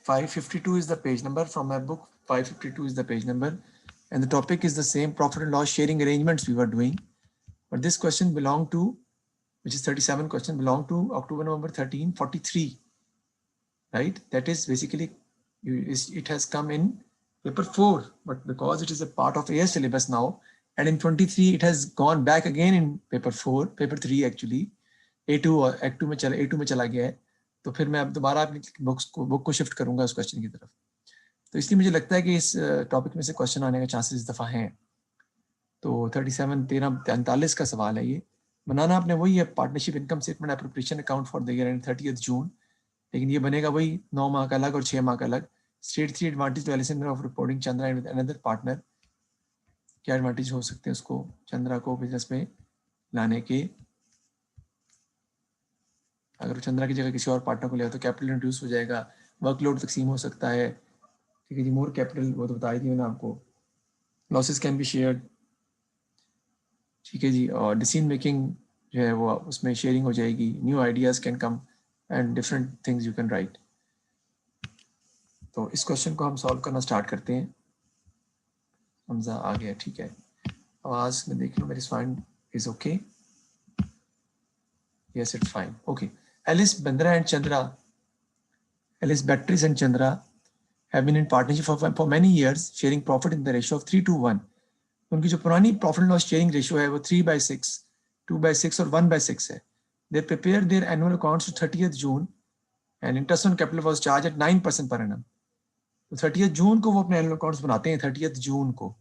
552 is the page number from my book. 552 is the page number, and the topic is the same, profit and loss sharing arrangements we were doing. But this question belonged to, which is 37 question, belong to October, November 1343, right? That is basically, it has come in paper 4, but because it is a part of AS syllabus now, and in 23 it has gone back again in paper 4, paper 3 actually, A2 और Act 2 में चला गया है, तो फिर मैं अब दोबारा अपनी बुक को शिफ्ट करूंगा उस क्वेश्चन की तरफ. तो इसलिए मुझे लगता है कि इस टॉपिक में से क्वेश्चन आने का चांसेस इस दफ़ा हैं. तो 37 13 43 का सवाल है ये. बनाना आपने वही है, partnership income statement appropriation account for the year and 30 जून, लेकिन ये बनेगा वही 9 माह का अलग और 6 माह का अलग. State 3 advantage to Allison of reporting Chandra and another partner. क्या एडवांटेज हो सकते हैं उसको, चंद्रा को बिजनेस में लाने के? अगर चंद्रा की जगह किसी और पार्टनर को ले तो कैपिटल रिड्यूस हो जाएगा, वर्कलोड तकसीम हो सकता है. ठीक है जी, मोर कैपिटल वो तो बता ही थी मैंने आपको. Losses can be shared. ठीक है जी, और डिसीजन मेकिंग जो है वो उसमें शेयरिंग हो जाएगी. New ideas can come and different things you can write. तो इस क्वेश्चन को हम सॉल्व करना स्टार्ट करते हैं. हमजा आ गया, ठीक है. आवाज में देख लो मेरी, sound is okay? Yes, it's fine. Okay. Alice Bandra and Chandra, Alice Batteries and Chandra have been in partnership for many years, sharing profit in the ratio of 3:1. उनकी जो पुरानी प्रॉफिट लॉस शेयरिंग रेशियो है वो 3/6, 2/6 और 1/6 है. They prepared their annual accounts to 30th June and interest on capital was charged at 9% per annum. तो 30th जून को वो अपने एनुअल अकाउंट्स बनाते हैं, 30th जून को,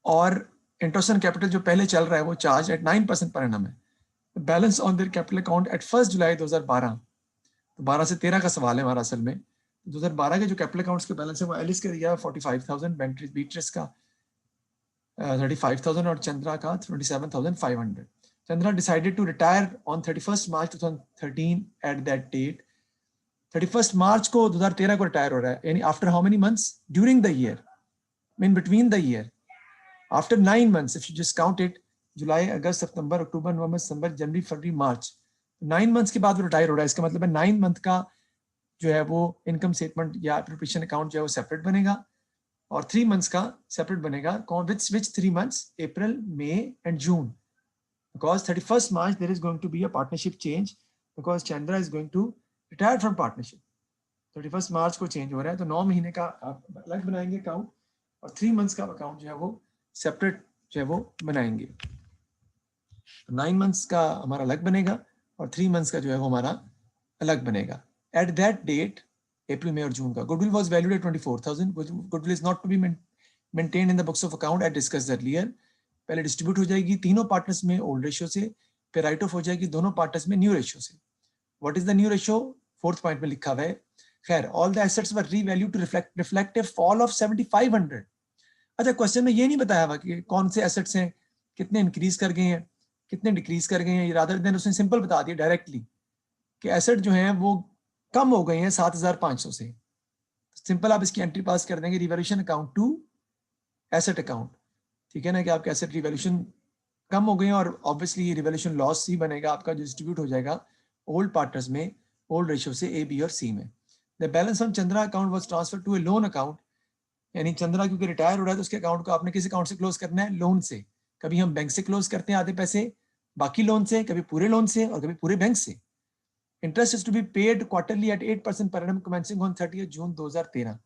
और इंटरेस्ट ऑन कैपिटल जो पहले चल रहा है वो चार्ज एट 9% पर एनम है. Balance on their capital account at 1 July 2012. तो 12 से 13 का सवाल है हमारा असल में. 2012 के जो कैपिटल अकाउंट्स के बैलेंस है वो एलिस का दिया 45,000, बीट्रेस का 35,000 और चंद्रा का 27,500. Chandra decided to retire on 31 March 2013. At that date 31 मार्च को 2013 को रिटायर हो रहा है, यानी after how many months? During the year, mean between the year, after 9 months if you just count it, जुलाई, अगस्त, सितंबर, अक्टूबर, नवंबर, दिसंबर, जनवरी, फरवरी, मार्च, 9 months के बाद वो रिटायर हो रहा है. इसका मतलब है 9 month का जो है वो इनकम स्टेटमेंट या एप्रोप्रिएशन अकाउंट जो है वो सेपरेट बनेगा, और 3 months का सेपरेट बनेगा. Which 3 months? April, May and June. Because 31 March there is going to be a partnership change, because Chandra is going to retire from partnership. 31 मार्च को चेंज हो रहा है, तो 9 महीने का आप अलग बनाएंगे अकाउंट, और 3 months का अकाउंट जो है वो सेपरेट जो है वो बनाएंगे. 9 months का हमारा अलग बनेगा और 3 months का जो है वो हमारा अलग बनेगा. एट दैट डेट, अप्रैल, मई और जून का goodwill was valued at 24,000. Goodwill is not to be maintained in the books of account as discussed earlier. पहले डिस्ट्रीब्यूट हो जाएगी तीनों पार्टनर्स में ओल्ड रेशियो से, फिर राइट ऑफ हो जाएगी दोनों पार्टनर्स में न्यू रेशियो से. What is the new ratio? 4th point में लिखा हुआ है. खैर, all the assets were revalued to reflect a fall of 7,500. अच्छा, क्वेश्चन में ये नहीं बताया हुआ कि कौन से एसेट्स हैं, कितने इंक्रीज कर गए हैं, कितने डिक्रीज कर गए हैं. रादर देन उसने सिंपल बता दिया डायरेक्टली कि एसेट जो हैं वो कम हो गए हैं 7,500 से. सिंपल आप इसकी एंट्री पास कर देंगे, revaluation account to asset account. ठीक है ना, कि आपके एसेट रिवैल्यूएशन कम हो गए हैं, और ऑब्वियसली ये रिवैल्यूएशन लॉस ही बनेगा आपका, जो डिस्ट्रीब्यूट हो जाएगा ओल्ड पार्टनर्स में ओल्ड रेशियो से ए, बी और सी में. The balance on Chandra account was transfer to a loan account. यानी चंद्रा क्योंकि रिटायर हो रहा है तो उसके अकाउंट को आपने किस अकाउंट से क्लोज करना है? लोन से. कभी हम बैंक से क्लोज करते हैं आधे पैसे, बाकी लोन से, कभी पूरे लोन से, और कभी पूरे बैंक से. Interest is to be paid quarterly at 8% per annum commencing on 30 जून 2013.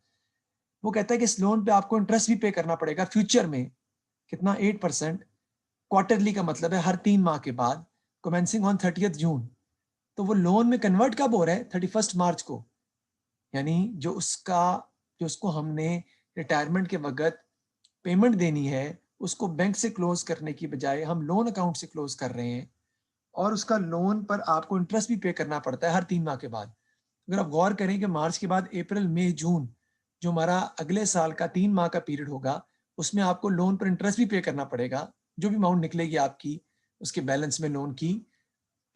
वो कहता है कि इस लोन पे आपको इंटरेस्ट भी पे करना पड़ेगा फ्यूचर में. कितना? 8%. क्वार्टरली का मतलब है हर 3 माह के बाद, कमेंसिंग ऑन 30 जून. तो वो लोन में कन्वर्ट कब हो रहा है? 31 मार्च को. यानी जो उसको हमने रिटायरमेंट के वक्त पेमेंट देनी है, उसको बैंक से क्लोज करने की बजाय हम लोन अकाउंट से क्लोज कर रहे हैं, और उसका लोन पर आपको इंटरेस्ट भी पे करना पड़ता है हर 3 माह के बाद. अगर आप गौर करें कि मार्च के बाद अप्रैल, मई, जून जो हमारा अगले साल का 3 माह का पीरियड होगा, उसमें आपको लोन पर इंटरेस्ट भी पे करना पड़ेगा. जो भी अमाउंट निकलेगी आपकी उसके बैलेंस में लोन की,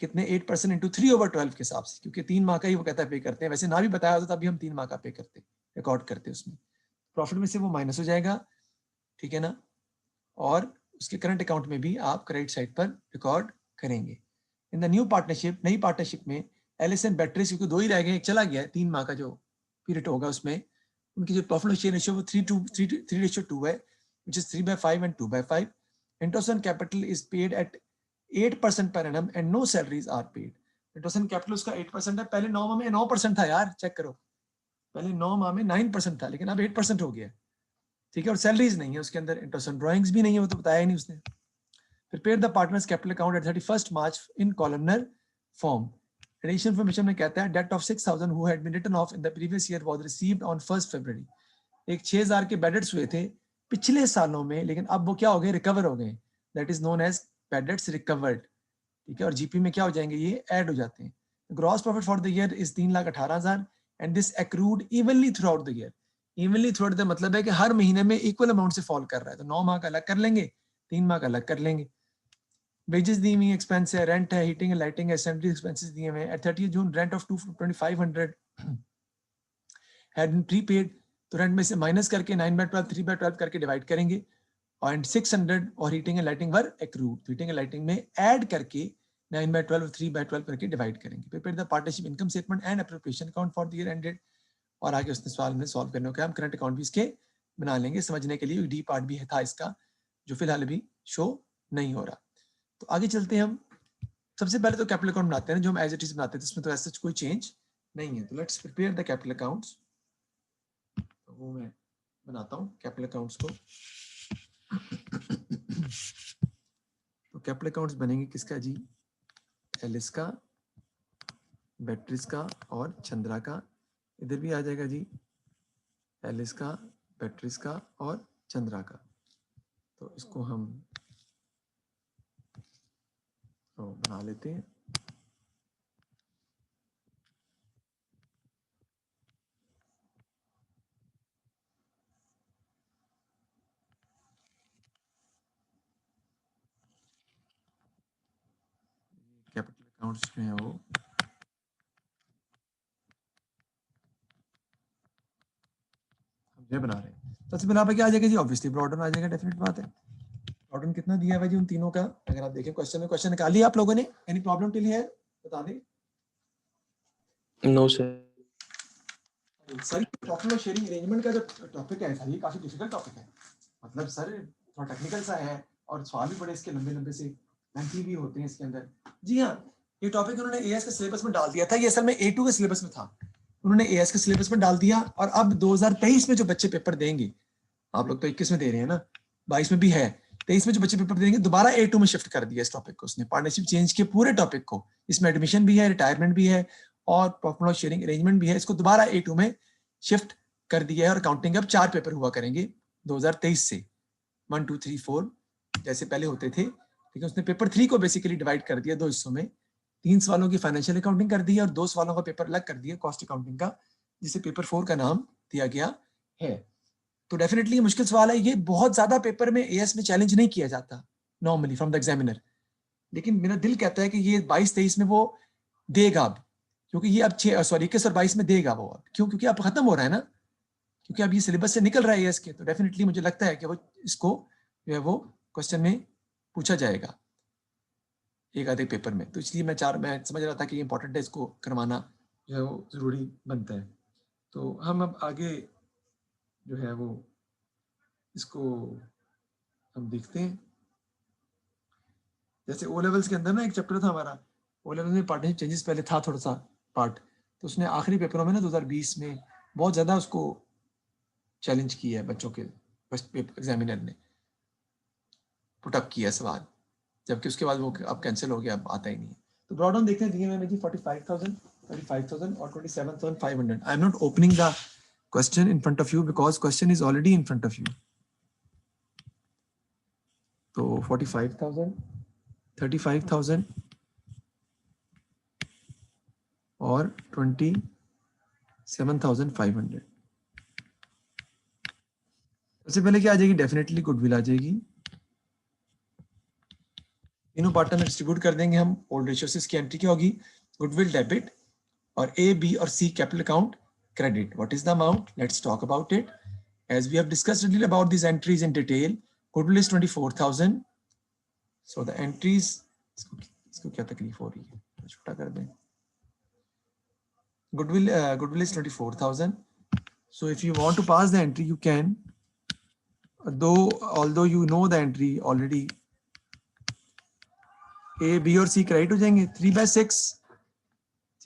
कितने? 8% इंटू 3/12 के हिसाब से, क्योंकि 3 माह का ही वो कहता है पे करते हैं. वैसे ना भी बताया होता तभी हम 3 माह का पे करते, रिकॉर्ड करते उसमें. प्रॉफिट में से वो माइनस हो जाएगा, ठीक है ना, और उसके करंट अकाउंट में भी आप क्रेडिट साइड पर रिकॉर्ड करेंगे. इन द न्यू पार्टनरशिप, नई पार्टनरशिप में एलिस एंड बैटरीज, क्योंकि 2 ही रह गए, एक चला गया है 3 माह का जो पीरियड होगा उसमें उनकी जो प्रॉफिट शेयर रेशियो वो 3:2 है, which is 3/5 and 2/5. Interest on capital is paid at 8% per annum and no salaries are paid. Interest on capital उसका 8% है, पहले 9 माह में 9% था यार, चेक करो, पहले 9 माह में 9% था, लेकिन अब 8% हो गया, ठीक है, और सैलरीज नहीं है उसके अंदर, इंटरेस्ट ऑन ड्राइंग्स भी नहीं है, वो तो बताया ही नहीं उसने. Prepare the partners capital account at 31st March in columnar form. Additional information में कहता है debt of 6,000 who had been written off in the previous year was received on 1st February. एक 6,000 के bad debts हुए थे पिछले सालों में, लेकिन अब वो क्या हो गए, रिकवर हो गए. That is known as bad debts recovered. ठीक है, और जीपी में क्या हो जाएंगे, ये ऐड हो जाते हैं. Gross profit for the year is 3,18,000 and this accrued evenly throughout the year. Evenly throughout the मतलब है कि हर महीने में इक्वल अमाउंट से फॉल कर रहा है, तो 9 माह का अलग कर लेंगे, 3 माह का अलग कर लेंगे. वेजेस दी हुई एक्सपेंस है, रेंट है, हीटिंग एंड लाइटिंग है, सैनिटरी एक्सपेंसेस दिए हुए हैं. At 30 June rent of 2,500 had been prepaid, तो रेंट में से माइनस करके 9/12 3/12 करके डिवाइड करेंगे, और 600 और heating and lighting were accrued, heating and lighting में ऐड करके 9/12 और 3/12 करके डिवाइड करेंगे. Prepare the partnership income statement and appropriation account for the year ended, और आगे उसने सवाल में सॉल्व करने का हम करंट अकाउंट भी इसके बना लेंगे. समझने के लिए डी पार्ट भी था इसका, जो फिलहाल अभी शो नहीं हो रहा. तो आगे चलते हैं हम. सबसे पहले तो कैपिटल अकाउंट बनाते हैं, जो हम एज इट इज बनाते हैं, इसमें तो ऐसा कोई चेंज नहीं है. तो let's prepare the capital accounts. तो वो मैं बनाता हूँ कैपिटल अकाउंट्स को. तो कैपिटल अकाउंट्स बनेंगे किसका जी, एलिस का, बैटरीज का और चंद्रा का. इधर भी आ जाएगा जी एलिस का, बैटरीज का और चंद्रा का. तो इसको हम तो बना लेते हैं. कैपिटल अकाउंट्स जो है वो हम बना रहे हैं. सबसे पहले आप क्या आ जाएगा जी, ऑब्वियसली ब्रॉडन आ जाएगा, डेफिनेट बात है. ब्रॉडन कितना दिया है भाई जी उन तीनों का, अगर आप देखें क्वेश्चन में, क्वेश्चन निकाल लिया आप लोगों ने, एनी प्रॉब्लम टिल हियर बता दें. No sir. सर प्रॉफिट और शेयरिंग अरेंजमेंट का जो टॉपिक है सर, ये काफी डिफिकल्ट टॉपिक है. मतलब सर थोड़ा टेक्निकल सा है, और सवाल भी बड़े इसके लंबे लंबे से लेंथी भी होते हैं इसके अंदर. जी हाँ, ये टॉपिक उन्होंने एएस के सिलेबस में डाल दिया था, ये असल में A2 के सिलेबस में था, उन्होंने एएस के सिलेबस में डाल दिया. और अब 2023 में जो बच्चे पेपर देंगे, आप लोग तो 21 में दे रहे हैं ना, 22 में भी है, 23 में जो बच्चे पेपर देंगे दोबारा A2 में शिफ्ट कर दिया इस टॉपिक को उसने. पार्टनरशिप चेंज के पूरे टॉपिक को, इसमें एडमिशन भी है, रिटायरमेंट भी है और प्रॉफिट और शेयरिंग अरेंजमेंट भी है, इसको दोबारा A2 में शिफ्ट कर दिया है. और काउंटिंग अब 4 पेपर हुआ करेंगे 2023 से, 1 2 3 4 जैसे पहले होते थे. लेकिन उसने पेपर 3 को बेसिकली डिवाइड कर दिया 2 हिस्सों में. 3 सवालों की फाइनेंशियल अकाउंटिंग कर दी है और 2 सवालों का पेपर अलग कर दिया कॉस्ट अकाउंटिंग का, जिसे पेपर 4 का नाम दिया गया है. तो डेफिनेटली मुश्किल सवाल है ये, बहुत ज्यादा पेपर में एएस में चैलेंज नहीं किया जाता नॉर्मली फ्रॉम द एग्जामिनर, लेकिन मेरा दिल कहता है कि ये 22-23 में वो देगा अब, क्योंकि ये अब 21 और 22 में देगा वो. अब क्यों, क्योंकि अब खत्म हो रहा है ना, क्योंकि अब ये सिलेबस से निकल रहा है एएस के. तो डेफिनेटली मुझे लगता है कि वो इसको जो है वो क्वेश्चन में पूछा जाएगा एक आधे पेपर में. तो इसलिए मैं समझ रहा था कि इंपॉर्टेंट है, इसको करवाना जो है वो जरूरी बनता है. तो हम अब आगे जो है वो इसको हम देखते हैं. जैसे ओ लेवल्स के अंदर ना एक चैप्टर था हमारा, ओ लेवल में पार्टनरशिप चेंजेस पहले था थोड़ा सा पार्ट, तो उसने आखिरी पेपरों में ना 2020 में बहुत ज्यादा उसको चैलेंज किया है बच्चों के, फर्स्ट एग्जामिनर ने पुटअप किया सवाल, जबकि उसके बाद वो अब कैंसिल हो गया, अब आता ही नहीं है. तो ब्रॉड ऑन देखते हैं दिए हुए जी 45,000, 35,000 और 27,500. I am not opening the question in front of you because question is already in front of you. तो 45,000, 35,000 और 27,500. सबसे पहले क्या आ जाएगी, डेफिनेटली गुडविल आ जाएगी. तीनों पार्ट में डिस्ट्रीब्यूट कर देंगे हम. ओल्ड रेशियो से इसकी एंट्री क्या होगी, गुडविल डेबिट और A, B और C capital account credit. What is the amount? Let's talk about it. As we have discussed a little about these entries in detail, goodwill is 24,000. So the entries, इसको क्या तकलीफ हो रही है, छोटा कर दें. Goodwill is 24,000. So if you want to pass the entry, you can. Although you know the entry already. A, B और C क्रेडिट हो जाएंगे 3/6.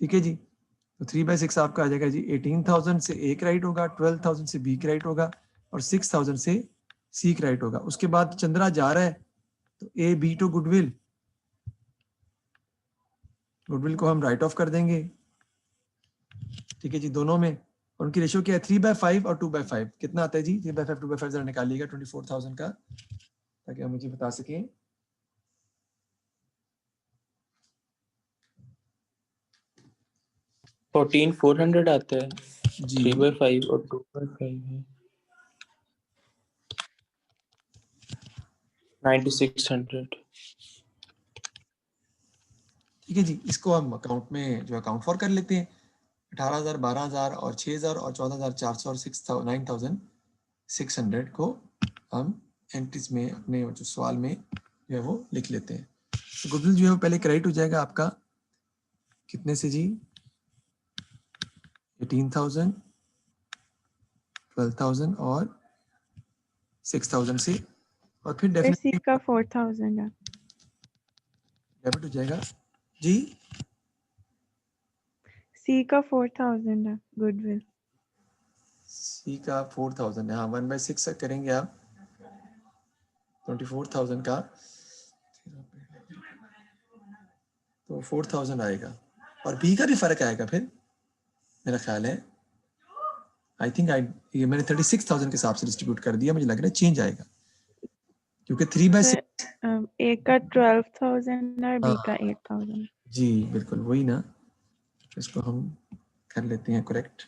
ठीक है जी. तो 3/6 आपका आ जाएगा जी 18,000 से A क्रेडिट होगा, 12,000 से B क्रेडिट होगा और 6,000 से C क्रेडिट होगा. उसके बाद चंद्रा जा रहा है तो A, B to goodwill. Goodwill को हम राइट ऑफ कर देंगे. ठीक है जी, दोनों में. और उनकी रेशियो क्या है 3/5 और 2/5. कितना आता है जी 3/5 2/5 जरा निकालिएगा 24,000 का, ताकि आप मुझे बता सकें. 14,400 आता है. जी 3/5 और 2/5 है 9,600. ठीक है जी. इसको हम अकाउंट में जो अकाउंट फॉर कर लेते हैं. 18,000, 12,000 और 6,000 और 14,400 और 9,600 को हम एंट्रीज में अपने जो सवाल में जो है वो लिख लेते हैं. तो गुडविल जो है वो पहले क्रेडिट हो जाएगा आपका कितने से जी 18,000, 12,000 और 6,000 से. और फिर सी डेफिनेटली का 4,000 है. डेबिट हो जाएगा जी. सी का 4,000 है गुडविल. सी का 4,000 है. हाँ 1/6 करेंगे आप 24,000 का तो 4,000 आएगा. और बी का भी फर्क आएगा फिर मेरा ख्याल है. आई थिंक ये मैंने 36,000 के हिसाब से डिस्ट्रीब्यूट कर दिया. मुझे लग रहा है चेंज आएगा क्योंकि 3/6. ए का 12,000 और बी का 8,000. जी बिल्कुल वही ना. इसको हम कर लेते हैं करेक्ट.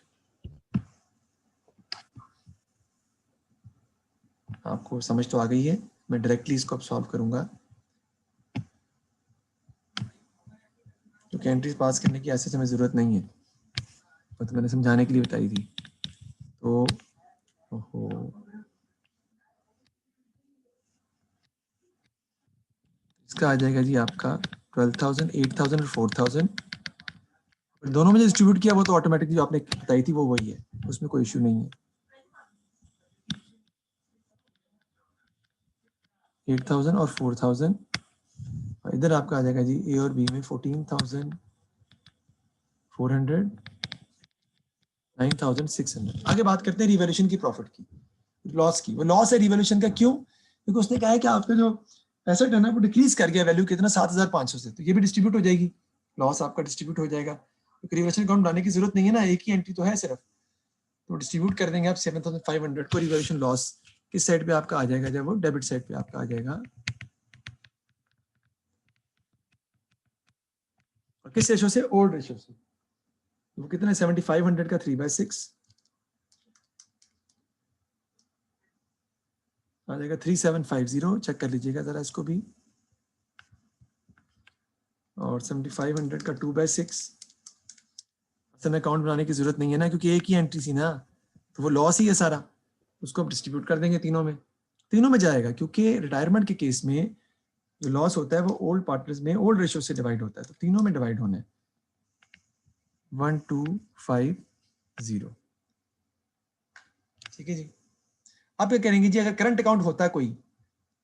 आपको समझ तो आ गई है. मैं डायरेक्टली इसको अब सॉल्व करूंगा क्योंकि एंट्रीज पास करने की ऐसे समय जरूरत नहीं है. तो मैंने समझाने के लिए बताई थी. तो ओहो इसका आ जाएगा जी आपका 12,000, 8,000 और 4,000. दोनों में जो डिस्ट्रीब्यूट किया वो तो ऑटोमेटिकली जो आपने बताई थी वो वही है. उसमें कोई इश्यू नहीं है. 8,000 और 4,000. इधर आपका आ जाएगा जी ए और बी में 14,400, 9,600. आगे बात करते हैं रिवैल्यूएशन की, प्रॉफिट की, लॉस की. वो लॉस है रिवैल्यूएशन का. क्यों? क्योंकि उसने कहा है कि आपका जो एसेट है ना वो डिक्रीज कर गया वैल्यू कितना 7,500 से. तो ये भी डिस्ट्रीब्यूट हो जाएगी. लॉस आपका डिस्ट्रीब्यूट हो जाएगा. तो रिवैल्यूएशन अकाउंट बनाने की जरूरत नहीं है ना, एक ही एंट्री तो है सिर्फ. तो डिस्ट्रीब्यूट कर देंगे आप 7,500 को. रिवैल्यूएशन लॉस किस साइड पे आपका आ जाएगा? जब वो डेबिट साइड पे आपका आ जाएगा. और किस रेशो से? ओल्ड रेशो से. वो कितना है 7,500 का 3/6 आ जाएगा 3,750. चेक कर लीजिएगा जरा इसको भी. और 7,500 का 2/6 में अकाउंट बनाने की जरूरत नहीं है ना, क्योंकि एक ही एंट्री थी ना. तो वो लॉस ही है सारा. उसको हम डिस्ट्रीब्यूट कर देंगे तीनों में. तीनों में जाएगा क्योंकि रिटायरमेंट के केस में जो लॉस होता है वो ओल्ड पार्टनर्स में ओल्ड रेशियो से डिवाइड होता है. तो तीनों में डिवाइड होना है 1,250. ठीक है जी. आप क्या करेंगे जी, अगर करंट अकाउंट होता है कोई,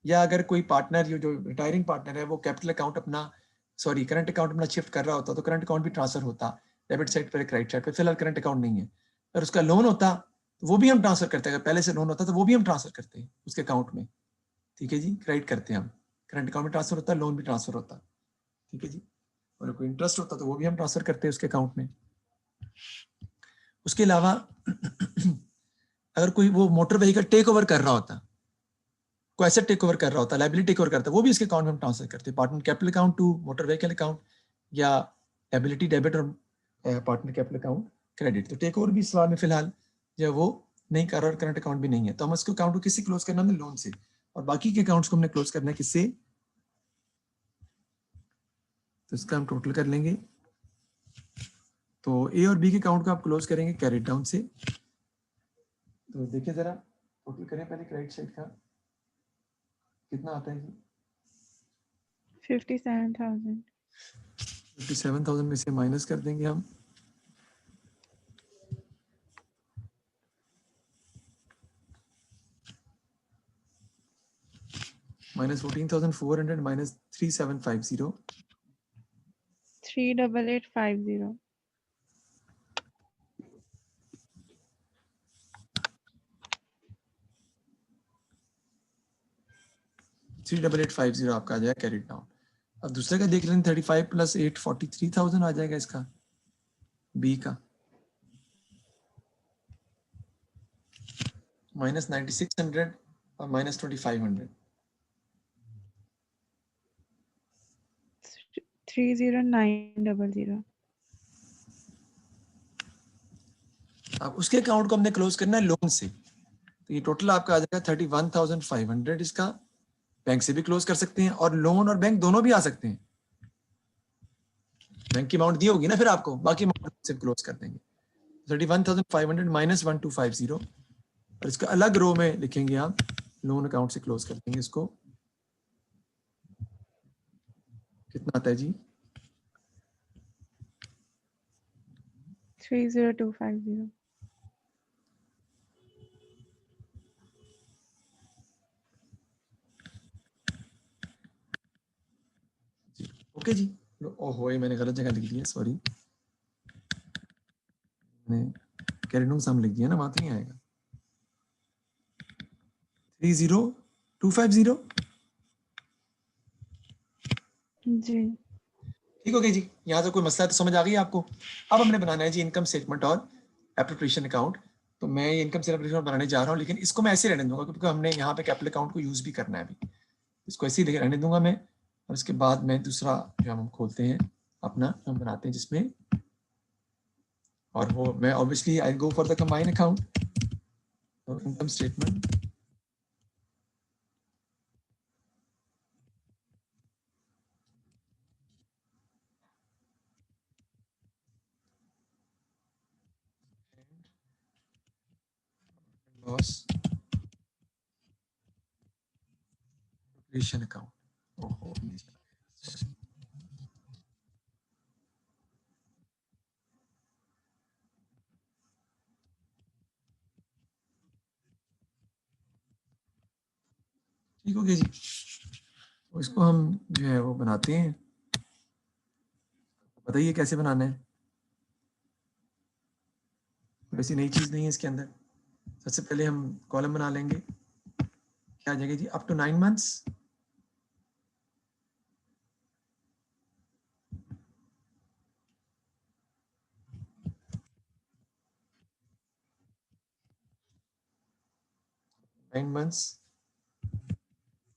या अगर कोई पार्टनर जो रिटायरिंग पार्टनर है वो कैपिटल अकाउंट अपना करंट अकाउंट अपना शिफ्ट कर रहा होता तो करंट अकाउंट भी ट्रांसफर होता डेबिट साइड पर क्रेडिट साइड पर. फिलहाल करंट अकाउंट नहीं है. अगर उसका लोन होता तो वो भी हम ट्रांसफर करते हैं. अगर पहले से लोन होता तो वो भी हम ट्रांसफर करते हैं उसके अकाउंट में. ठीक है जी, क्रेडिट करते हैं हम. करंट अकाउंट में ट्रांसफर होता है, लोन भी ट्रांसफर होता है. ठीक है जी. और कोई इंटरेस्ट होता तो वो भी हम ट्रांसफर करते हैं उसके अकाउंट में. उसके अलावा अगर कोई वो मोटर व्हीकल टेक ओवर कर रहा होता, कोई एसेट टेक ओवर कर रहा होता, लायबिलिटी टेक ओवर करता, वो भी इसके अकाउंट में हम ट्रांसफर करते हैं. Partner capital account to motor vehicle account, या लायबिलिटी डेबिट और पार्टनर कैपिटल अकाउंट क्रेडिट. तो टेक ओवर भी सवाल में फिलहाल जो वो नहीं कर रहा और करंट अकाउंट भी नहीं है. तो हम इसको अकाउंट को किससे क्लोज करना है? लोन से. और बाकी के अकाउंट्स को हमने क्लोज करना है किससे? तो इसका हम टोटल कर लेंगे. तो ए और बी के अकाउंट को आप क्लोज करेंगे कैरेट डाउन से. तो देखिए जरा टोटल करें पहले क्रेडिट साइड का कितना आता है जी. 57,000. 57,000 में से माइनस कर देंगे हम minus 14,400 minus 3750 38850. 38850 आपका आ जाएगा कैरी डाउन। अब दूसरे का देख लें 35 प्लस 8 43,000 आ जाएगा इसका बी का, माइनस 9600 और माइनस 2500 30900. अब उसके अकाउंट को हमने क्लोज करना है लोन से, तो ये टोटल आपका आ जाएगा 31,500। इसका बैंक से भी क्लोज कर सकते हैं और लोन और बैंक दोनों भी आ सकते हैं। बैंक की अमाउंट दी होगी ना फिर आपको, बाकी अमाउंट से क्लोज कर देंगे। 31,500 माइनस 1250 और इसका अलग रो में लिखेंगे आप, लोन अकाउंट से क्लोज कर देंगे इसको। कितना आता है जी? 30250. ओके जी। ओहो, ये मैंने गलत जगह लिख दिया, सॉरी। मैंने कैरिडोन सम लिख दिया ना, वहां तो नहीं आएगा। 30250 जी. ठीक हो गया जी। यहाँ से कोई मसला तो समझ आ गई आपको। अब हमने बनाना है जी इनकम स्टेटमेंट और एप्रोप्रिएशन अकाउंट। तो मैं ये इनकम स्टेटमेंट बनाने जा रहा हूँ, लेकिन इसको मैं ऐसे रहने दूंगा क्योंकि हमने यहाँ पे कैपिटल अकाउंट को यूज भी करना है अभी। इसको ऐसे ही रहने दूंगा मैं, और उसके बाद मैं दूसरा जो हम खोलते हैं अपना, हम बनाते हैं जिसमें, और वो मैं obviously I go for the combine account, तो income statement loss appropriation account. ओहो, ठीक हो गया जी। तो इसको हम जो है वो बनाते हैं, बताइए कैसे बनाना है। वैसी नई चीज नहीं है इसके अंदर। सबसे पहले हम कॉलम बना लेंगे, क्या आ जाएगा जी, अप टू 9 मंथ्स।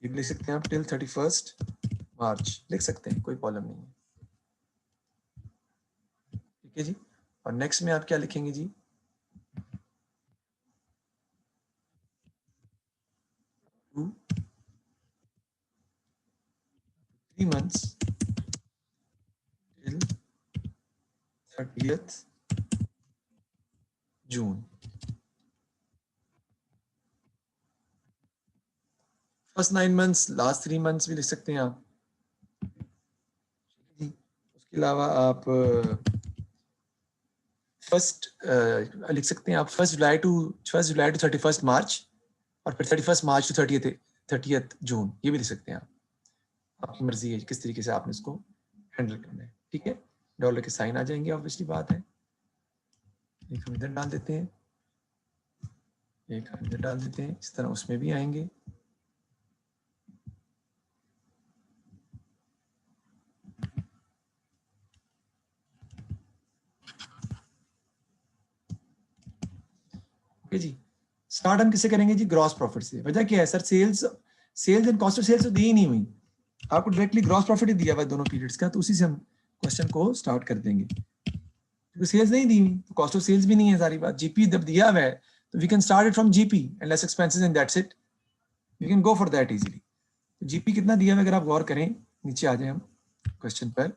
ये लिख सकते हैं आप टिल 31 मार्च लिख सकते हैं, कोई प्रॉब्लम नहीं है। ठीक है जी। और नेक्स्ट में आप क्या लिखेंगे जी, 3 months till 30th जून। फर्स्ट 9 मंथ्स, लास्ट 3 मंथ्स भी लिख सकते हैं आप जी। उसके अलावा आप फर्स्ट लिख सकते हैं आप 1 जुलाई टू 31 मार्च, और फिर 31 मार्च टू 30th जून, ये भी लिख सकते हैं आप। आपकी मर्जी है किस तरीके से आपने इसको हैंडल करना है। ठीक है, डॉलर के साइन आ जाएंगे, ऑब्वियसली बात है। एक हम इधर डाल देते हैं, एक हम इधर डाल देते हैं, इस तरह उसमें भी आएंगे। ओके जी। स्टार्ट हम किससे करेंगे जी, ग्रॉस प्रॉफिट से। वजह क्या है sir, sales and cost of sales तो दी ही नहीं हुई, आपको डायरेक्टली ग्रॉस प्रॉफिट ही दिया हुआ है दोनों पीरियड्स का, तो उसी से हम क्वेश्चन को स्टार्ट कर देंगे। क्योंकि सेल्स नहीं दी हुई तो कॉस्ट ऑफ सेल्स भी नहीं है, सारी बात। जीपी जब दिया हुआ है तो we can start it from GP and less expenses and that's it, we can go for that easily. तो जीपी कितना दिया हुआ है अगर आप गौर करें, नीचे आ जाए हम क्वेश्चन पर,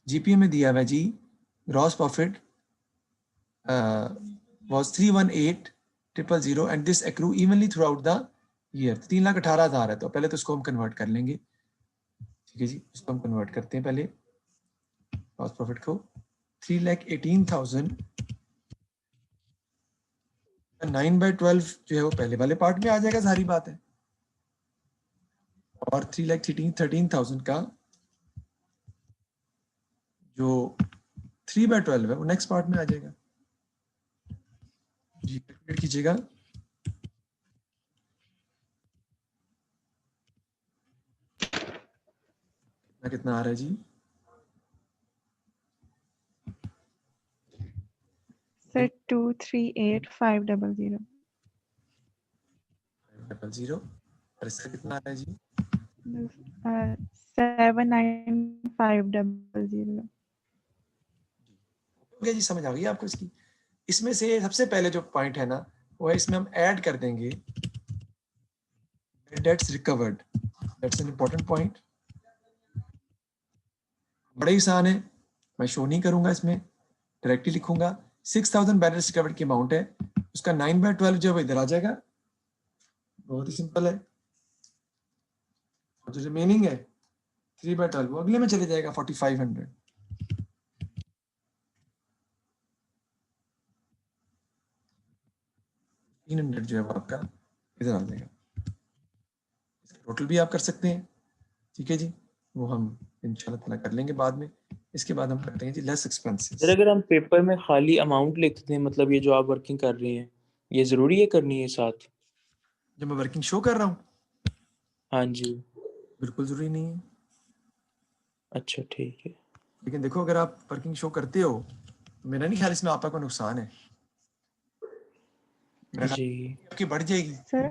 जीपी में दिया हुआ है जी, gross profit was 318,000 and this accrue evenly throughout the year। 3,18,000 है, तो पहले तो इसको हम कन्वर्ट कर लेंगे। ठीक है जी, इसको हम कन्वर्ट करते हैं पहले ग्रॉस प्रॉफिट को। 3,18,000 9/12 जो है वो पहले वाले पार्ट में आ जाएगा, सारी बात है। और 3,13,000 का जो 3/12 है वो नेक्स्ट पार्ट में आ जाएगा। जी कैलकुलेट कीजिएगा। कितना आ रहा है जी? Sir, 238,500. 500 और इसका कितना आ रहा है जी? 79500. हो गया जी, समझ आ गई आपको इसकी। इसमें से सबसे पहले जो पॉइंट है ना वो है, इसमें हम ऐड कर देंगे debts recovered. That's an important point. बड़ा ही आसान है, मैं शो नहीं करूंगा इसमें, डायरेक्टली लिखूंगा। 6,000 बैरल्स रिकवर्ड की अमाउंट है, उसका 9/12 जो है वो इधर आ जाएगा। बहुत ही सिंपल है। और जो रिमेनिंग है 3/12 वो अगले में चले जाएगा 4,500। 300 जो है वो आपका इधर आ जाएगा। टोटल भी आप कर सकते हैं, ठीक है जी, वो हम इंशाल्लाह ताला कर लेंगे बाद में। इसके बाद हम करते हैं जी लेस एक्सपेंसेस। सर अगर हम पेपर में खाली अमाउंट लिखते हैं, मतलब ये जो आप वर्किंग कर रही हैं, ये जरूरी है करनी है साथ? जब मैं वर्किंग शो कर रहा हूँ हाँ जी। बिल्कुल जरूरी नहीं है, अच्छा ठीक है। लेकिन देखो अगर आप वर्किंग शो करते हो तो मेरा नहीं ख्याल इसमें आपका कोई नुकसान है। मेरा ख्याल जी आपकी बढ़ जाएगी, Sir,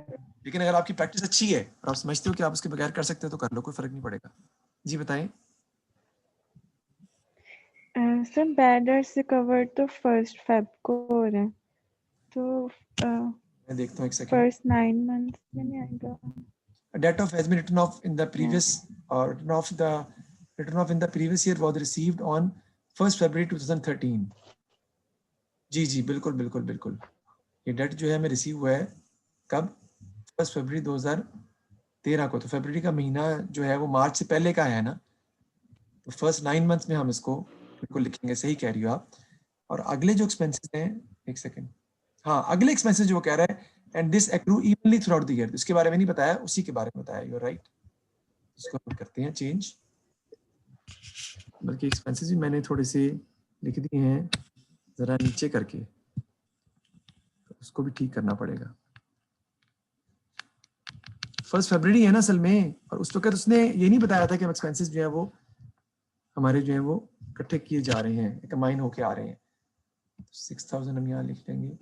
लेकिन अगर आपकी प्रैक्टिस अच्छी है और आप समझते हो कि आप उसके बगैर कर सकते हो तो कर लो, कोई फर्क नहीं पड़ेगा। जी बताएं। sir, बैरल्स रिकवर्ड तो 1st Feb को हो रहे हैं, तो मैं देखता हूँ एक सेकंड। first 9 months में नहीं आएगा? Debt of has been written off in the previous written off in the previous year was received on 1st February 2013। जी जी बिल्कुल बिल्कुल बिल्कुल, ये डेट जो है हमें रिसीव हुआ है कब? 1 फरवरी 2013 को। तो फरवरी का महीना जो है वो मार्च से पहले का है ना, तो फर्स्ट 9 मंथ्स में हम इसको बिल्कुल लिखेंगे, सही कह रही हो आप। और अगले जो एक्सपेंसेस हैं, एक सेकंड, हाँ अगले एक्सपेंसेस जो वो कह रहा है and this accrue evenly through out the year, इसके बारे में नहीं बताया, उसी के बारे में बताया। यू आर राइट, इसको हम करते हैं चेंज। बल्कि एक्सपेंसेस भी मैंने थोड़े से लिख दिए हैं जरा नीचे करके, तो उसको भी ठीक करना पड़ेगा। 1 फरवरी है ना असल में, और उस वक्त उसने ये नहीं बताया था कि हम एक्सपेंसेस जो है वो हमारे जो है वो इकट्ठे किए जा रहे हैं, कंबाइन होके आ रहे हैं। 6,000 हम यहाँ लिख लेंगे।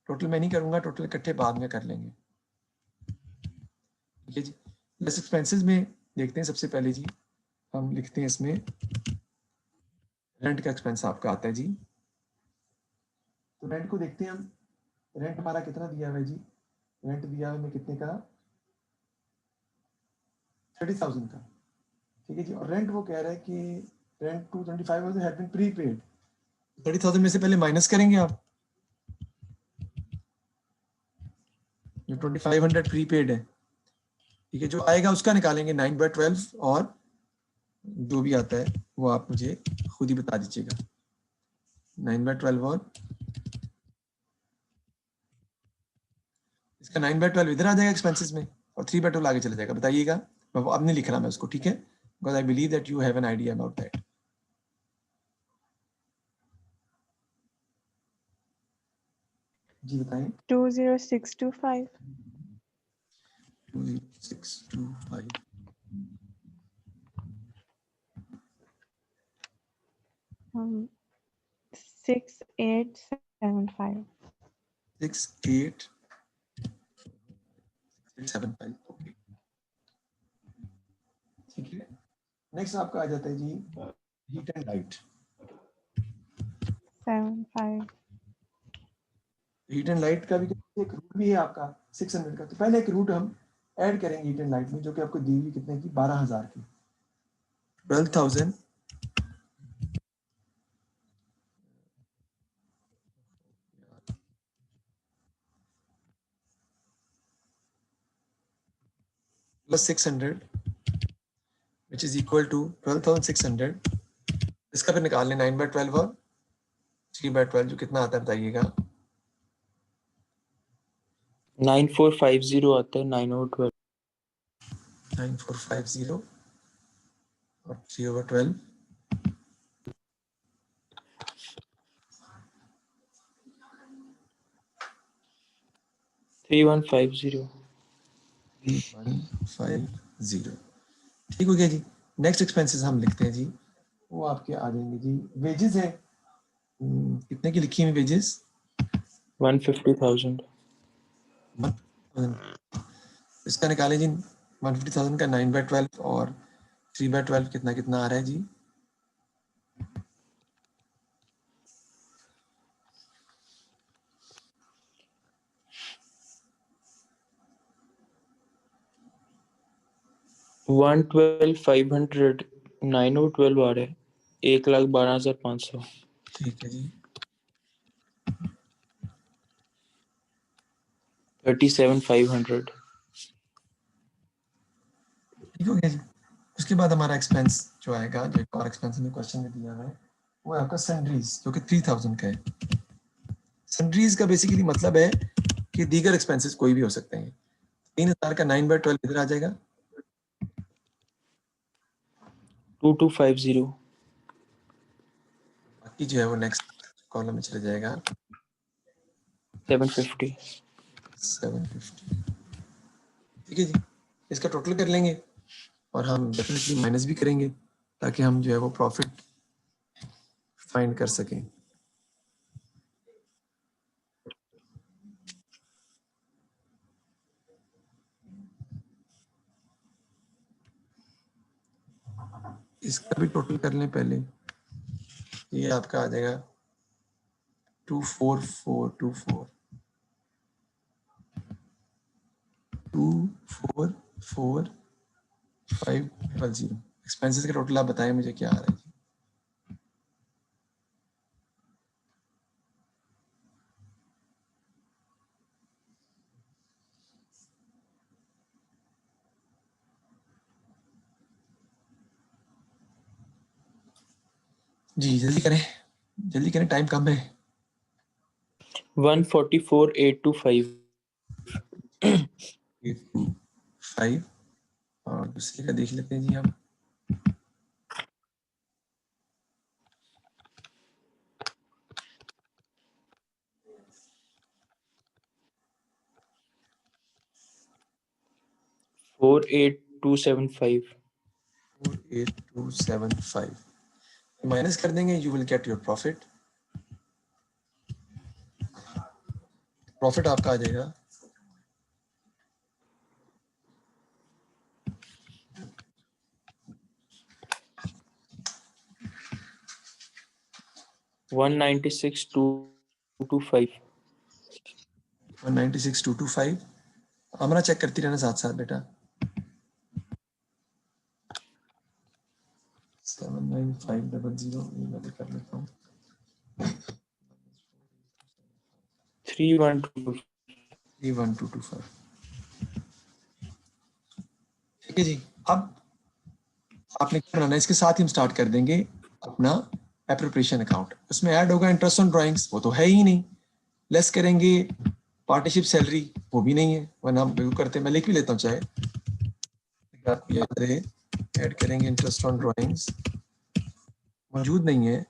टोटल मैं नहीं करूंगा, टोटल इकट्ठे बाद में कर लेंगे, ठीक है जी। लेस एक्सपेंसेस में देखते हैं, सबसे पहले जी हम लिखते हैं इसमें रेंट का एक्सपेंस आपका आता है जी। तो रेंट को देखते हैं हम, रेंट हमारा कितना दिया हुआ है जी? रेंट दिया हुआ है कितने का? 30,000 का, ठीक है जी। और रेंट वो कह रहा है कि रेंट 225 हैड बीन प्रीपेड। 30,000 में से पहले माइनस करेंगे आप, जो 2,500 प्रीपेड है, ठीक है, जो आएगा उसका निकालेंगे 9/12, और जो भी आता है वो आप मुझे खुद ही बता दीजिएगा। 9/12 और इसका 9/12 इधर आ जाएगा एक्सपेंसेस में, और 3/12 आगे चला जाएगा। बताइएगा, मैं वो अब नहीं लिख रहा मैं उसको, ठीक है, because I believe that you have an idea about that. जी बताएं। 20625. 20625 6875. 6875, ओके, ठीक है। नेक्स्ट आपका आ जाता है जी heat and light. 75. Heat and light का भी एक रूट भी है आपका 600 का। तो पहले एक रूट हम ऐड करेंगे हीट एंड लाइट में, जो कि आपको दी हुई कितने की? 12,000 की। 12,000 plus 600 which is equal to 12,600। इसका फिर निकाल लें 9/12 और 3/12 जो कितना आता है बताइएगा? 9450 आता है 9/12। 9450 और 3/12 3150। 3150। ठीक हो गया जी। नेक्स्ट एक्सपेंसेस हम लिखते हैं जी, वो आपके आ जाएंगे जी। वेजेस है, कितने की लिखी हुई वेजेस? 150,000। इसका निकालें जी, 150,000 का 9/12 और 3/12 कितना कितना आ रहा है जी? वन 12,500 9/12 आ रहा है 1,12,500। ठीक है जी। 37,500। ठीक हो गया जी। उसके बाद हमारा एक्सपेंस जो आएगा, जो एक और एक्सपेंस में क्वेश्चन में दिया हुआ है, वो है आपका सन्ड्रीज, जो कि 3,000 का है। सन्ड्रीज का बेसिकली मतलब है कि दीगर एक्सपेंसेस कोई भी हो सकते हैं। 3,000 का 9/12 इधर आ जाएगा। 2250। बाकी जो है वो नेक्स्ट कॉलम में चले जाएगा। 750। 750। ठीक है जी। इसका टोटल कर लेंगे और हम डेफिनेटली माइनस भी करेंगे ताकि हम जो है वो प्रॉफिट फाइंड कर सकें। इसका भी टोटल कर लें पहले। ये आपका आ जाएगा 24424 244,500। एक्सपेंसेस का टोटल आप बताएं मुझे क्या आ रहा है जी? जी जल्दी करें, टाइम कम है। 144,825। 825 और दूसरे का देख लेते हैं जी हम। Four eight two seven five 48275 minus कर देंगे, you will get your profit. Profit आपका आ जाएगा 196,225। 196,225। हमारा चेक करती रहना साथ साथ बेटा। 79500 मैं भी कर लेता हूँ। 312। 31225। ठीक है जी। अब आपने क्या करना है, इसके साथ ही हम स्टार्ट कर देंगे अपना एप्रोप्रिएशन अकाउंट। उसमें ऐड होगा इंटरेस्ट ऑन ड्राइंग्स, वो तो है ही नहीं। लेस करेंगे पार्टनरशिप सैलरी, वो भी नहीं है, वरना हम बिल्कुल करते हैं। मैं लिख भी लेता हूँ चाहे आपको याद रहे। ऐड करेंगे इंटरेस्ट ऑन ड्राइंग्स, मौजूद नहीं है।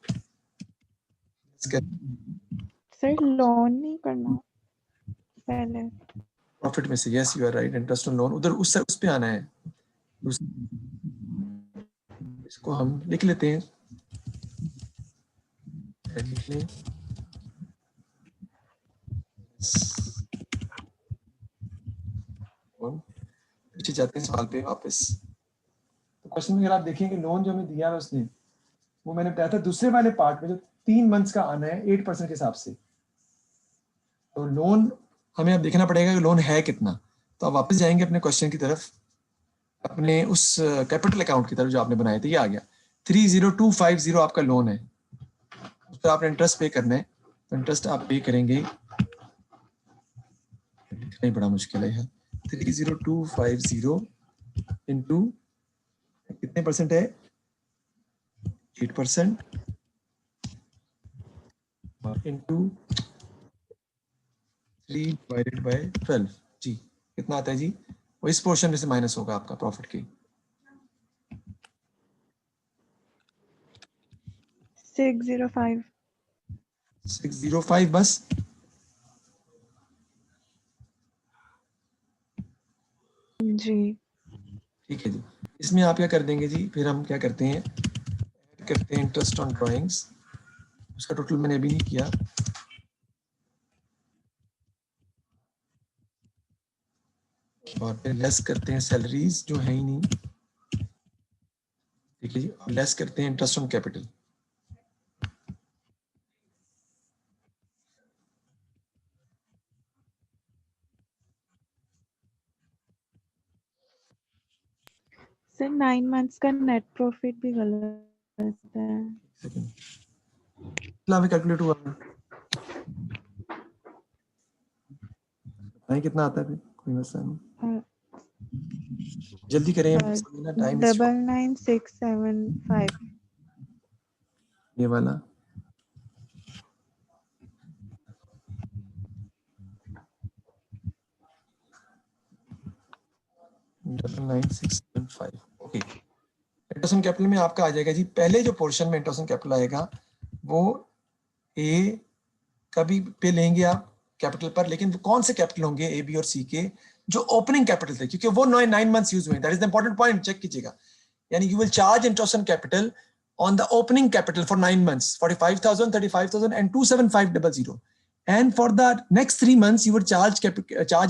सर लोन नहीं करना पहले? प्रॉफिट में से, yes you are right, interest on loan उधर उस पे आना है। इसको हम लिख लेते हैं, लिख लें। पीछे जाते हैं सवाल पे वापस। तो क्वेश्चन में अगर आप देखेंगे, लोन जो हमें दिया है उसने, वो मैंने बताया था दूसरे वाले पार्ट में जो 3 मंथ्स का आना है 8% के हिसाब से। तो लोन हमें अब देखना पड़ेगा कि लोन है कितना। तो आप वापस जाएंगे अपने क्वेश्चन की तरफ, अपने उस कैपिटल अकाउंट की तरफ जो आपने बनाए थे। ये आ गया 30250 आपका लोन है, उस पर आपने इंटरेस्ट पे करना है। तो इंटरेस्ट आप पे करेंगे, नहीं बड़ा मुश्किल है यार। 30250 इंटू कितने परसेंट है? 8%। Into 3 divided by 12। जी कितना आता है जी? वो इस पोर्शन में से माइनस होगा आपका प्रॉफिट की। 605। 605 बस। जी। ठीक है जी, इसमें आप क्या कर देंगे जी? फिर हम क्या करते हैं, ऐड करते हैं इंटरेस्ट ऑन ड्राइंग्स, उसका टोटल मैंने अभी नहीं किया। और फिर लेस करते हैं सैलरीज जो है ही नहीं। ठीक है जी, लेस करते हैं interest on capital. Sir 9 months का नेट प्रॉफिट भी गलत है। कैलकुलेट हुआ नहीं, कितना आता है फिर? कोई मसला नहीं, जल्दी करें, टाइम इज शॉर्ट। 99675। ये वाला double 9675। Okay, interest on capital में आपका आ जाएगा जी, पहले जो पोर्शन में इंटरेस्ट ऑन कैपिटल आएगा वो ए का भी पे लेंगे आप कैपिटल पर, लेकिन कौन से कैपिटल होंगे ए बी और सी के? जो ओपनिंग कैपिटल थे, क्योंकि वो 9 मंथ्स यूज हुए, that is the important point, check कीजिएगा। यानी you will charge interest on capital on the opening capital for 9 months, 45,000, 35,000 and 27500, and for the next 3 months you would charge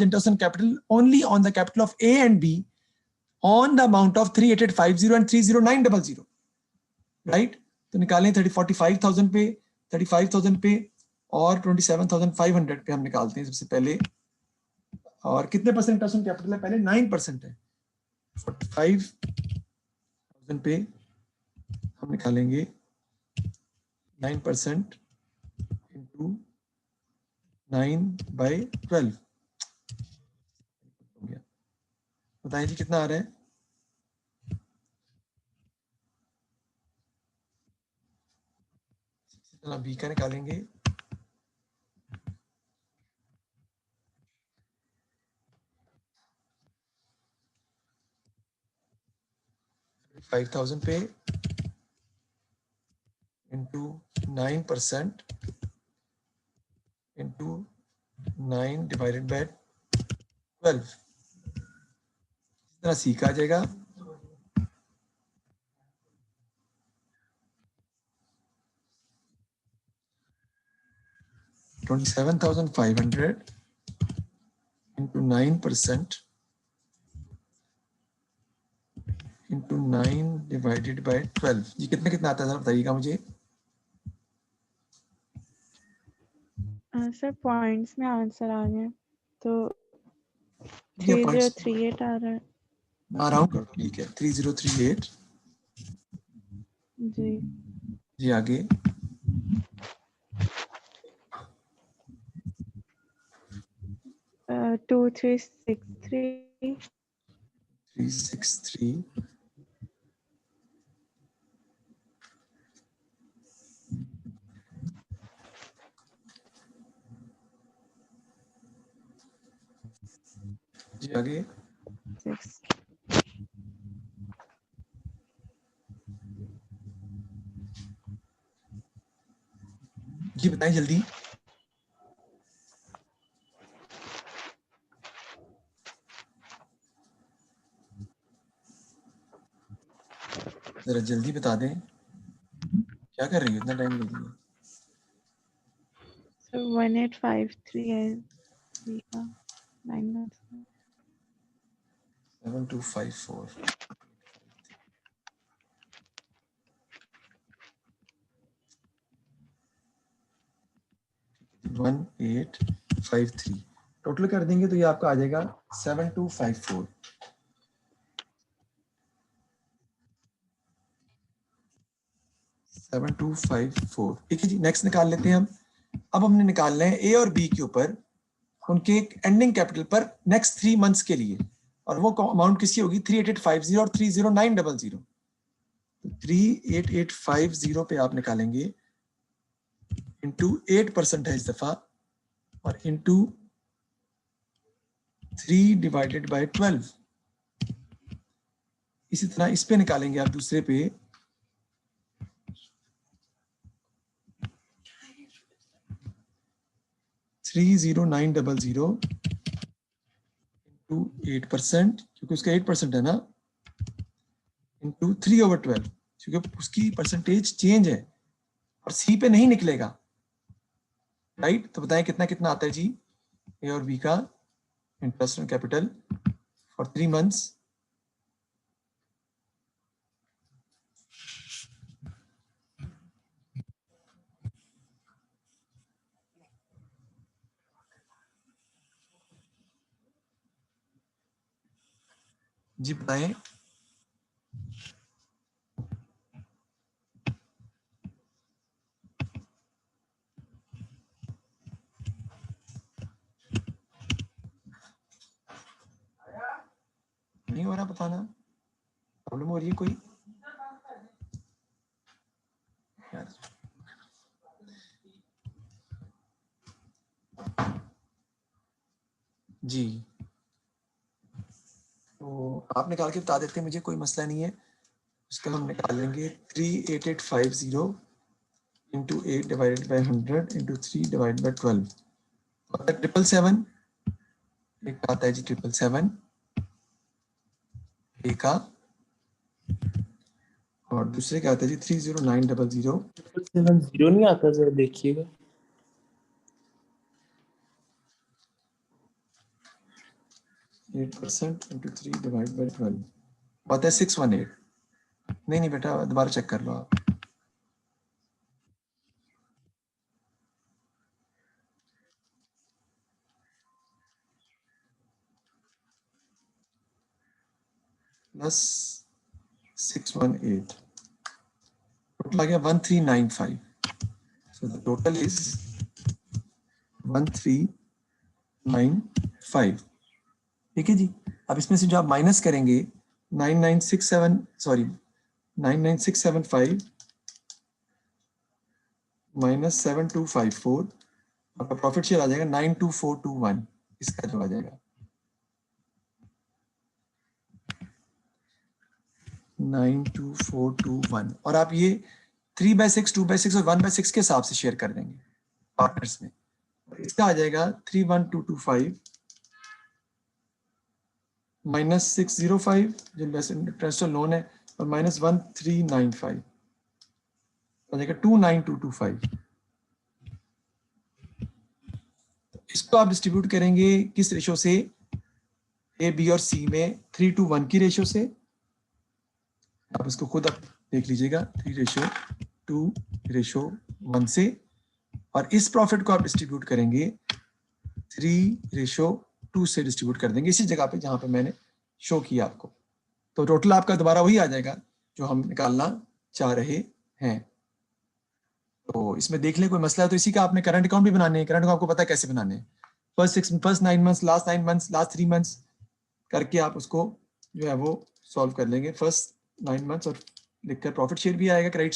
interest on capital only on the capital of A and B on the amount of 38850 and 30900, right? तो निकालें 45,000 पे, 35,000 पे और 27,500 पे हम निकालते हैं सबसे पहले। और कितने परसेंट इंटरेस्ट ऑन कैपिटल है? पहले 9% है। 45,000 पे हम निकालेंगे 9% इंटू 9/12। बताएं जी कितना आ रहा है? बी का निकालेंगे, 5,000 पे इंटू 9% इंटू 9 डिवाइडेड बाय 12, इस तरह सी का आ जाएगा। $27,500 into 9% into 9 divided by 12, ये कितना कितना आता है जरा बताइएगा मुझे। सर पॉइंट्स में आंसर आ गया तो ये पॉइंट्स 3038 आ रहा है। राउंड कर, ठीक है 3038 जी। जी। आगे 2363 363 जी। आगे 6 जी बताएं जल्दी। जरा जल्दी बता दें, क्या कर रही हो, इतना टाइम ले लिया। सर 1853 है बी का 9 मंथ्स का। 7254 1853 टोटल कर देंगे तो ये आपका आ जाएगा 7254। ठीक है जी, नेक्स्ट निकाल लेते हैं हम। अब हमने निकालना है ए और बी के ऊपर उनके एंडिंग कैपिटल पर नेक्स्ट 3 मंथ्स के लिए, और वो अमाउंट किसकी होगी? 3850 और 30900। तो 38850 पे आप निकालेंगे इंटू 8% है इस दफा, और इंटू 3 डिवाइडेड बाय 12। इसी तरह इस पे निकालेंगे आप दूसरे पे, $30900 इंटू 8%, क्योंकि उसका 8% है ना, इंटू 3/12, क्योंकि उसकी परसेंटेज चेंज है और सी पे नहीं निकलेगा, राइट। तो बताएं कितना कितना आता है जी ए और बी का interest on capital for 3 months। जी बताएं। नहीं हो रहा बताना, प्रॉब्लम हो रही है कोई यार? जी तो आप निकाल के बता देते हैं मुझे, कोई मसला नहीं है। उसका हम निकाल लेंगे 38850 into 8 divided by 100 into 3 divided by 12, आता है 777। एक आता है जी 777 ए का, और दूसरे का आता है जी 30900। 770 नहीं आता, जरा देखिएगा। 8% इंटू 3 डिवाइड बाई 12 आता है 618। नहीं नहीं बेटा, दोबारा चेक कर लो आप। प्लस 618, टोटल आ गया 1395। So the total is 1395। ठीक है जी। अब इसमें से जो आप माइनस करेंगे 9965 माइनस 7254, आपका प्रॉफिट शेयर आ जाएगा 92421। इसका जो आ जाएगा 92421, और आप ये 3/6, 2/6 और 1/6 के हिसाब से शेयर कर देंगे पार्टनर्स में। इसका आ जाएगा 31225 माइनस 605 जो इंटरेस्ट लोन है, और माइनस 1395 आ जाएगा 29225। इसको आप डिस्ट्रीब्यूट करेंगे किस रेशो से? ए, बी और सी में 3:1 की रेशो से। आप इसको खुद आप देख लीजिएगा, 3:2:1 से। और इस प्रॉफिट को आप डिस्ट्रीब्यूट करेंगे 3:2 से डिस्ट्रीब्यूट कर देंगे, इसी जगह पे जहां पे मैंने शो किया आपको। तो टोटल आपका दोबारा वही आ जाएगा जो हम निकालना चाह रहे हैं। तो इसमें देख लें कोई मसला है तो इसी का आपने करंट अकाउंट भी बनाने हैं। करंट अकाउंट आपको पता है कैसे बनाने हैं, first 9 months, last 9 months, last 3 months करके आप उसको जो है वो सॉल्व कर लेंगे। फर्स्ट 9 मंथ्स और लिखकर प्रॉफिट शेयर भी आएगा, क्रेडिट